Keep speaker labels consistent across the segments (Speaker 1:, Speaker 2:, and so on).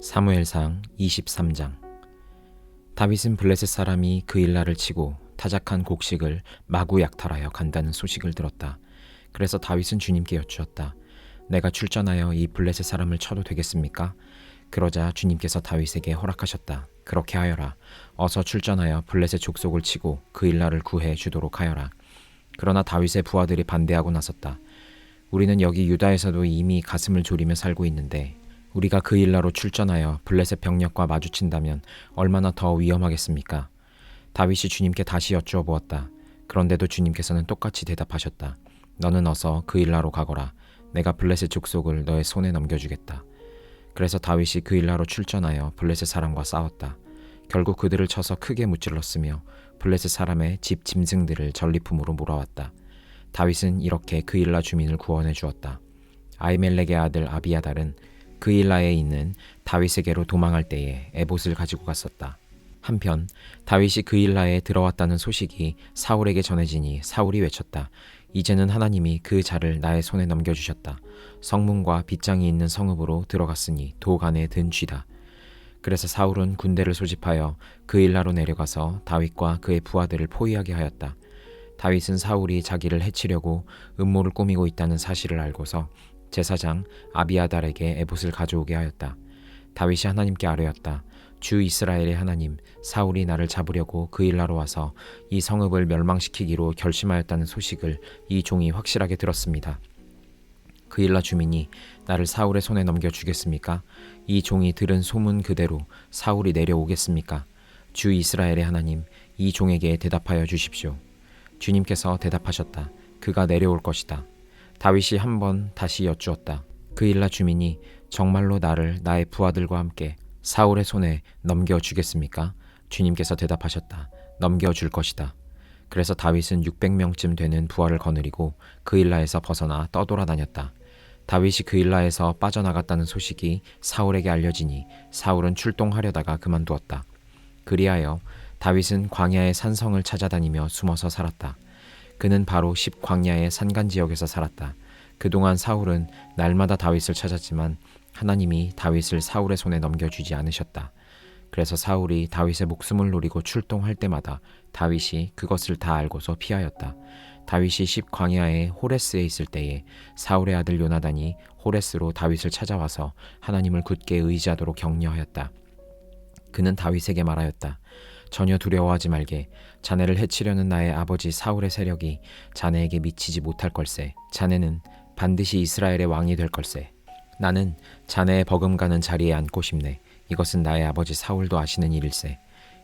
Speaker 1: 사무엘상 23장. 다윗은 블레셋 사람이 그일라를 치고 타작한 곡식을 마구 약탈하여 간다는 소식을 들었다. 그래서 다윗은 주님께 여쭈었다. 내가 출전하여 이 블레셋 사람을 쳐도 되겠습니까? 그러자 주님께서 다윗에게 허락하셨다. 그렇게 하여라. 어서 출전하여 블레셋 족속을 치고 그일라를 구해 주도록 하여라. 그러나 다윗의 부하들이 반대하고 나섰다. 우리는 여기 유다에서도 이미 가슴을 졸이며 살고 있는데 우리가 그일라로 출전하여 블레셋 병력과 마주친다면 얼마나 더 위험하겠습니까? 다윗이 주님께 다시 여쭈어 보았다. 그런데도 주님께서는 똑같이 대답하셨다. 너는 어서 그일라로 가거라. 내가 블레셋 족속을 너의 손에 넘겨주겠다. 그래서 다윗이 그일라로 출전하여 블레셋 사람과 싸웠다. 결국 그들을 쳐서 크게 무찔렀으며 블레셋 사람의 집 짐승들을 전리품으로 몰아왔다. 다윗은 이렇게 그일라 주민을 구원해 주었다. 아히멜렉의 아들 아비아달은 그일라에 있는 다윗에게로 도망할 때에 에봇을 가지고 갔었다. 한편 다윗이 그일라에 들어왔다는 소식이 사울에게 전해지니 사울이 외쳤다. 이제는 하나님이 그 자를 나의 손에 넘겨주셨다. 성문과 빗장이 있는 성읍으로 들어갔으니 독 안에 든 쥐다. 그래서 사울은 군대를 소집하여 그일라로 내려가서 다윗과 그의 부하들을 포위하게 하였다. 다윗은 사울이 자기를 해치려고 음모를 꾸미고 있다는 사실을 알고서 제사장 아비아달에게 에봇을 가져오게 하였다. 다윗이 하나님께 아뢰었다. 주 이스라엘의 하나님, 사울이 나를 잡으려고 그일라로 와서 이 성읍을 멸망시키기로 결심하였다는 소식을 이 종이 확실하게 들었습니다. 그일라 주민이 나를 사울의 손에 넘겨주겠습니까? 이 종이 들은 소문 그대로 사울이 내려오겠습니까? 주 이스라엘의 하나님, 이 종에게 대답하여 주십시오. 주님께서 대답하셨다. 그가 내려올 것이다. 다윗이 한번 다시 여쭈었다. 그일라 주민이 정말로 나를 나의 부하들과 함께 사울의 손에 넘겨주겠습니까? 주님께서 대답하셨다. 넘겨줄 것이다. 그래서 다윗은 600명쯤 되는 부하를 거느리고 그일라에서 벗어나 떠돌아다녔다. 다윗이 그일라에서 빠져나갔다는 소식이 사울에게 알려지니 사울은 출동하려다가 그만두었다. 그리하여 다윗은 광야의 산성을 찾아다니며 숨어서 살았다. 그는 바로 십광야의 산간지역에서 살았다. 그동안 사울은 날마다 다윗을 찾았지만 하나님이 다윗을 사울의 손에 넘겨주지 않으셨다. 그래서 사울이 다윗의 목숨을 노리고 출동할 때마다 다윗이 그것을 다 알고서 피하였다. 다윗이 십광야의 호레스에 있을 때에 사울의 아들 요나단이 호레스로 다윗을 찾아와서 하나님을 굳게 의지하도록 격려하였다. 그는 다윗에게 말하였다. 전혀 두려워하지 말게. 자네를 해치려는 나의 아버지 사울의 세력이 자네에게 미치지 못할 걸세. 자네는 반드시 이스라엘의 왕이 될 걸세. 나는 자네의 버금가는 자리에 앉고 싶네. 이것은 나의 아버지 사울도 아시는 일일세.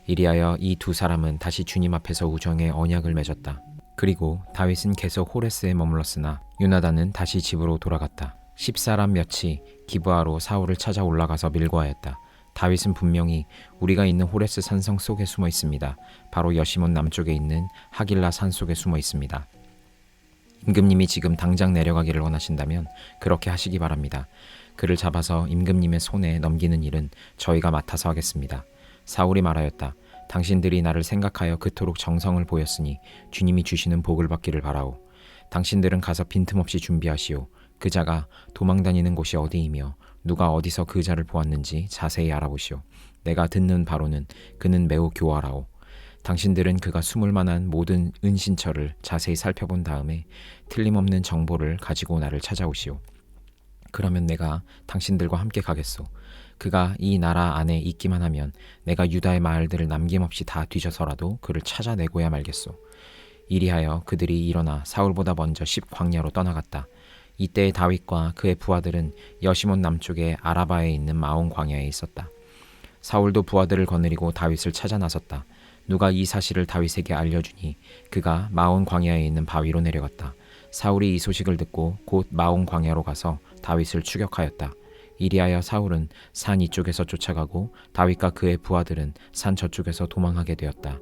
Speaker 1: 이리하여 이 두 사람은 다시 주님 앞에서 우정의 언약을 맺었다. 그리고 다윗은 계속 호레스에 머물렀으나 요나단은 다시 집으로 돌아갔다. 10사람 몇이 기브아로 사울을 찾아 올라가서 밀고하였다. 다윗은 분명히 우리가 있는 호레스 산성 속에 숨어 있습니다. 바로 여시몬 남쪽에 있는 하길라 산 속에 숨어 있습니다. 임금님이 지금 당장 내려가기를 원하신다면 그렇게 하시기 바랍니다. 그를 잡아서 임금님의 손에 넘기는 일은 저희가 맡아서 하겠습니다. 사울이 말하였다. 당신들이 나를 생각하여 그토록 정성을 보였으니 주님이 주시는 복을 받기를 바라오. 당신들은 가서 빈틈없이 준비하시오. 그 자가 도망다니는 곳이 어디이며 누가 어디서 그 자를 보았는지 자세히 알아보시오. 내가 듣는 바로는 그는 매우 교활하오. 당신들은 그가 숨을 만한 모든 은신처를 자세히 살펴본 다음에 틀림없는 정보를 가지고 나를 찾아오시오. 그러면 내가 당신들과 함께 가겠소. 그가 이 나라 안에 있기만 하면 내가 유다의 마을들을 남김없이 다 뒤져서라도 그를 찾아내고야 말겠소. 이리하여 그들이 일어나 사울보다 먼저 십광야로 떠나갔다. 이때 다윗과 그의 부하들은 여시몬 남쪽의 아라바에 있는 마온 광야에 있었다. 사울도 부하들을 거느리고 다윗을 찾아 나섰다. 누가 이 사실을 다윗에게 알려주니 그가 마온 광야에 있는 바위로 내려갔다. 사울이 이 소식을 듣고 곧 마온 광야로 가서 다윗을 추격하였다. 이리하여 사울은 산 이쪽에서 쫓아가고 다윗과 그의 부하들은 산 저쪽에서 도망하게 되었다.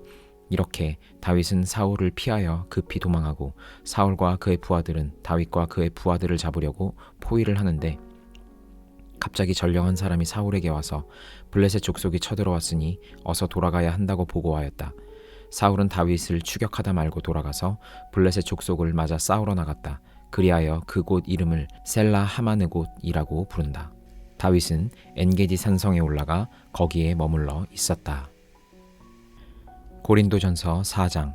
Speaker 1: 이렇게 다윗은 사울을 피하여 급히 도망하고 사울과 그의 부하들은 다윗과 그의 부하들을 잡으려고 포위를 하는데 갑자기 전령한 사람이 사울에게 와서 블레셋 족속이 쳐들어왔으니 어서 돌아가야 한다고 보고하였다. 사울은 다윗을 추격하다 말고 돌아가서 블레셋 족속을 맞아 싸우러 나갔다. 그리하여 그곳 이름을 셀라 하마느곳이라고 부른다. 다윗은 엔게디 산성에 올라가 거기에 머물러 있었다. 고린도전서 4장.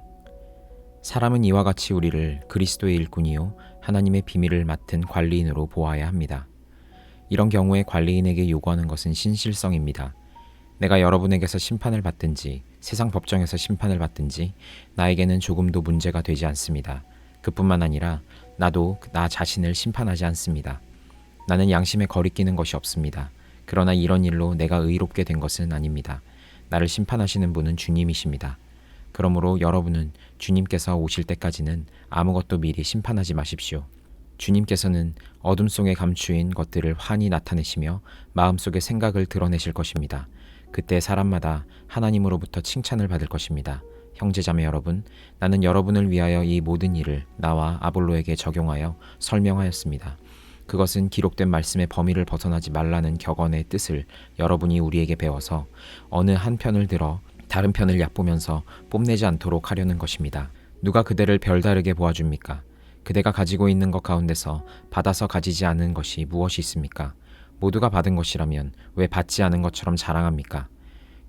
Speaker 1: 사람은 이와 같이 우리를 그리스도의 일꾼이요 하나님의 비밀을 맡은 관리인으로 보아야 합니다. 이런 경우에 관리인에게 요구하는 것은 신실성입니다. 내가 여러분에게서 심판을 받든지 세상 법정에서 심판을 받든지 나에게는 조금도 문제가 되지 않습니다. 그뿐만 아니라 나도 나 자신을 심판하지 않습니다. 나는 양심에 거리끼는 것이 없습니다. 그러나 이런 일로 내가 의롭게 된 것은 아닙니다. 나를 심판하시는 분은 주님이십니다. 그러므로 여러분은 주님께서 오실 때까지는 아무것도 미리 심판하지 마십시오. 주님께서는 어둠 속에 감추인 것들을 환히 나타내시며 마음속의 생각을 드러내실 것입니다. 그때 사람마다 하나님으로부터 칭찬을 받을 것입니다. 형제자매 여러분, 나는 여러분을 위하여 이 모든 일을 나와 아볼로에게 적용하여 설명하였습니다. 그것은 기록된 말씀의 범위를 벗어나지 말라는 격언의 뜻을 여러분이 우리에게 배워서 어느 한 편을 들어 다른 편을 얕보면서 뽐내지 않도록 하려는 것입니다. 누가 그대를 별다르게 보아줍니까? 그대가 가지고 있는 것 가운데서 받아서 가지지 않은 것이 무엇이 있습니까? 모두가 받은 것이라면 왜 받지 않은 것처럼 자랑합니까?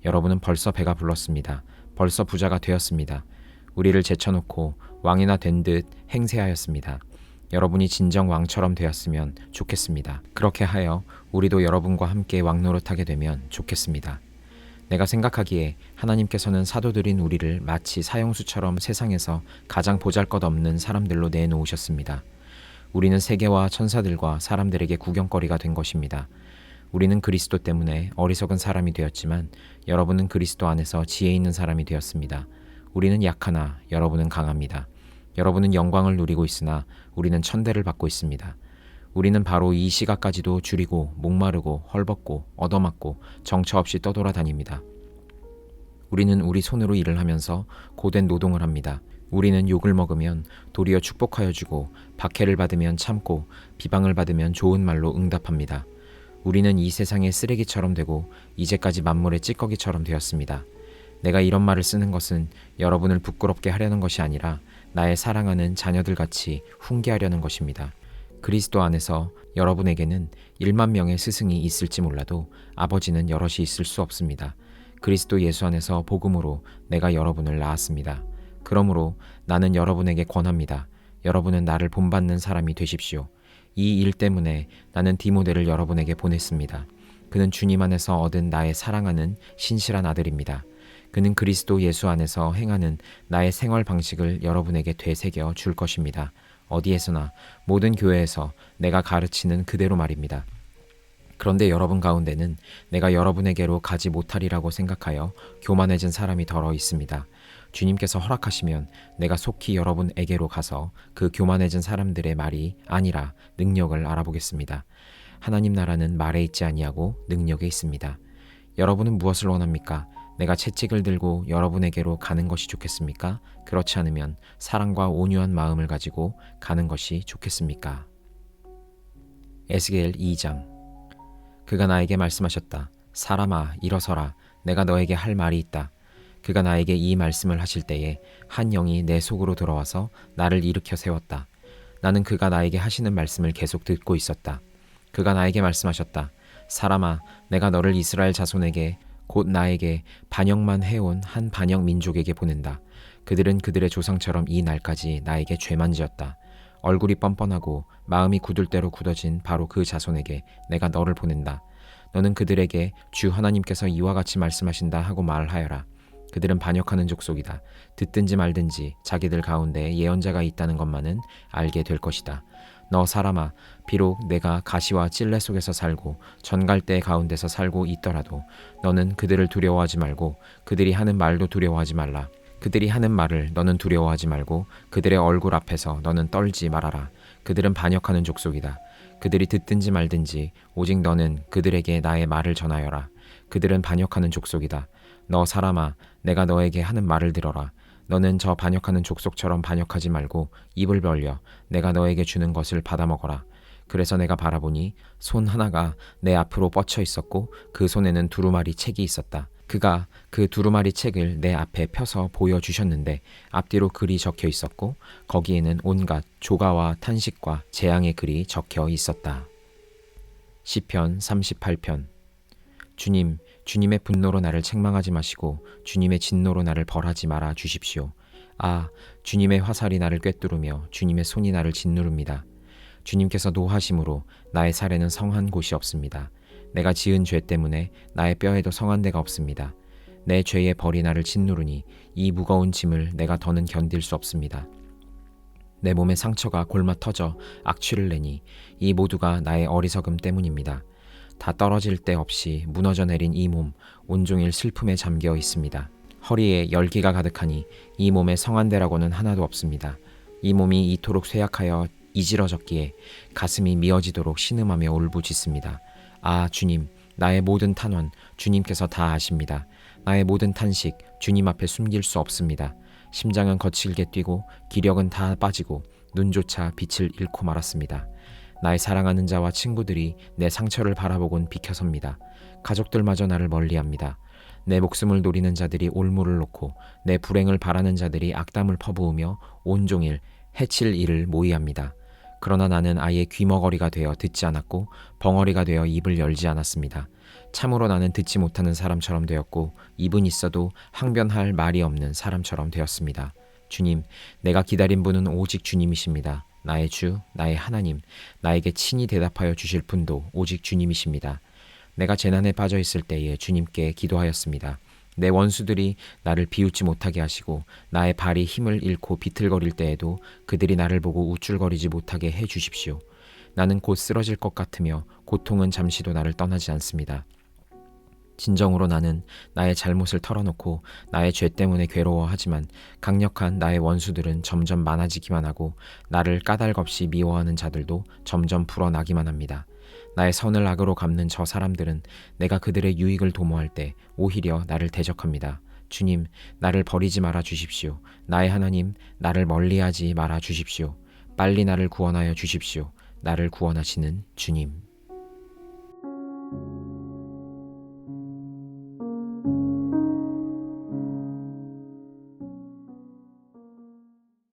Speaker 1: 여러분은 벌써 배가 불렀습니다. 벌써 부자가 되었습니다. 우리를 제쳐놓고 왕이나 된 듯 행세하였습니다. 여러분이 진정 왕처럼 되었으면 좋겠습니다. 그렇게 하여 우리도 여러분과 함께 왕노릇하게 되면 좋겠습니다. 내가 생각하기에 하나님께서는 사도들인 우리를 마치 사형수처럼 세상에서 가장 보잘것없는 사람들로 내놓으셨습니다. 우리는 세계와 천사들과 사람들에게 구경거리가 된 것입니다. 우리는 그리스도 때문에 어리석은 사람이 되었지만 여러분은 그리스도 안에서 지혜 있는 사람이 되었습니다. 우리는 약하나 여러분은 강합니다. 여러분은 영광을 누리고 있으나 우리는 천대를 받고 있습니다. 우리는 바로 이 시각까지도 줄이고 목마르고 헐벗고 얻어맞고 정처 없이 떠돌아다닙니다. 우리는 우리 손으로 일을 하면서 고된 노동을 합니다. 우리는 욕을 먹으면 도리어 축복하여 주고 박해를 받으면 참고 비방을 받으면 좋은 말로 응답합니다. 우리는 이 세상의 쓰레기처럼 되고 이제까지 만물의 찌꺼기처럼 되었습니다. 내가 이런 말을 쓰는 것은 여러분을 부끄럽게 하려는 것이 아니라 나의 사랑하는 자녀들같이 훈계하려는 것입니다. 그리스도 안에서 여러분에게는 1만 명의 스승이 있을지 몰라도 아버지는 여럿이 있을 수 없습니다. 그리스도 예수 안에서 복음으로 내가 여러분을 낳았습니다. 그러므로 나는 여러분에게 권합니다. 여러분은 나를 본받는 사람이 되십시오. 이 일 때문에 나는 디모데를 여러분에게 보냈습니다. 그는 주님 안에서 얻은 나의 사랑하는 신실한 아들입니다. 그는 그리스도 예수 안에서 행하는 나의 생활 방식을 여러분에게 되새겨 줄 것입니다. 어디에서나 모든 교회에서 내가 가르치는 그대로 말입니다. 그런데 여러분 가운데는 내가 여러분에게로 가지 못하리라고 생각하여 교만해진 사람이 덜어 있습니다. 주님께서 허락하시면 내가 속히 여러분에게로 가서 그 교만해진 사람들의 말이 아니라 능력을 알아보겠습니다. 하나님 나라는 말에 있지 아니하고 능력에 있습니다. 여러분은 무엇을 원합니까? 내가 채찍을 들고 여러분에게로 가는 것이 좋겠습니까? 그렇지 않으면 사랑과 온유한 마음을 가지고 가는 것이 좋겠습니까? 에스겔 2장. 그가 나에게 말씀하셨다. 사람아, 일어서라. 내가 너에게 할 말이 있다. 그가 나에게 이 말씀을 하실 때에 한 영이 내 속으로 들어와서 나를 일으켜 세웠다. 나는 그가 나에게 하시는 말씀을 계속 듣고 있었다. 그가 나에게 말씀하셨다. 사람아, 내가 너를 이스라엘 자손에게 곧 나에게 반역만 해온 한 반역 민족에게 보낸다. 그들은 그들의 조상처럼 이 날까지 나에게 죄만 지었다. 얼굴이 뻔뻔하고 마음이 굳을 대로 굳어진 바로 그 자손에게 내가 너를 보낸다. 너는 그들에게 주 하나님께서 이와 같이 말씀하신다 하고 말하여라. 그들은 반역하는 족속이다. 듣든지 말든지 자기들 가운데 예언자가 있다는 것만은 알게 될 것이다. 너 사람아, 비록 내가 가시와 찔레 속에서 살고 전갈대 가운데서 살고 있더라도 너는 그들을 두려워하지 말고 그들이 하는 말도 두려워하지 말라. 그들이 하는 말을 너는 두려워하지 말고 그들의 얼굴 앞에서 너는 떨지 말아라. 그들은 반역하는 족속이다. 그들이 듣든지 말든지 오직 너는 그들에게 나의 말을 전하여라. 그들은 반역하는 족속이다. 너 사람아, 내가 너에게 하는 말을 들어라. 너는 저 반역하는 족속처럼 반역하지 말고 입을 벌려 내가 너에게 주는 것을 받아먹어라. 그래서 내가 바라보니 손 하나가 내 앞으로 뻗쳐 있었고 그 손에는 두루마리 책이 있었다. 그가 그 두루마리 책을 내 앞에 펴서 보여주셨는데 앞뒤로 글이 적혀 있었고 거기에는 온갖 조가와 탄식과 재앙의 글이 적혀 있었다. 시편 38편. 주님, 주님의 분노로 나를 책망하지 마시고 주님의 진노로 나를 벌하지 말아 주십시오. 아, 주님의 화살이 나를 꿰뚫으며 주님의 손이 나를 짓누릅니다. 주님께서 노하심으로 나의 살에는 성한 곳이 없습니다. 내가 지은 죄 때문에 나의 뼈에도 성한 데가 없습니다. 내 죄의 벌이 나를 짓누르니 이 무거운 짐을 내가 더는 견딜 수 없습니다. 내 몸의 상처가 골마 터져 악취를 내니 이 모두가 나의 어리석음 때문입니다. 다 떨어질 데 없이 무너져 내린 이 몸 온종일 슬픔에 잠겨 있습니다. 허리에 열기가 가득하니 이 몸에 성한 데라고는 하나도 없습니다. 이 몸이 이토록 쇠약하여 이지러졌기에 가슴이 미어지도록 신음하며 울부짖습니다. 아, 주님, 나의 모든 탄원 주님께서 다 아십니다. 나의 모든 탄식 주님 앞에 숨길 수 없습니다. 심장은 거칠게 뛰고 기력은 다 빠지고 눈조차 빛을 잃고 말았습니다. 나의 사랑하는 자와 친구들이 내 상처를 바라보곤 비켜섭니다. 가족들마저 나를 멀리합니다. 내 목숨을 노리는 자들이 올무를 놓고 내 불행을 바라는 자들이 악담을 퍼부으며 온종일 해칠 이를 모의합니다. 그러나 나는 아예 귀머거리가 되어 듣지 않았고 벙어리가 되어 입을 열지 않았습니다. 참으로 나는 듣지 못하는 사람처럼 되었고 입은 있어도 항변할 말이 없는 사람처럼 되었습니다. 주님, 내가 기다린 분은 오직 주님이십니다. 나의 주, 나의 하나님, 나에게 친히 대답하여 주실 분도 오직 주님이십니다. 내가 재난에 빠져 있을 때에 주님께 기도하였습니다. 내 원수들이 나를 비웃지 못하게 하시고 나의 발이 힘을 잃고 비틀거릴 때에도 그들이 나를 보고 우쭐거리지 못하게 해 주십시오. 나는 곧 쓰러질 것 같으며 고통은 잠시도 나를 떠나지 않습니다. 진정으로 나는 나의 잘못을 털어놓고 나의 죄 때문에 괴로워하지만 강력한 나의 원수들은 점점 많아지기만 하고 나를 까닭없이 미워하는 자들도 점점 불어나기만 합니다. 나의 선을 악으로 갚는 저 사람들은 내가 그들의 유익을 도모할 때 오히려 나를 대적합니다. 주님, 나를 버리지 말아 주십시오. 나의 하나님, 나를 멀리하지 말아 주십시오. 빨리 나를 구원하여 주십시오. 나를 구원하시는 주님.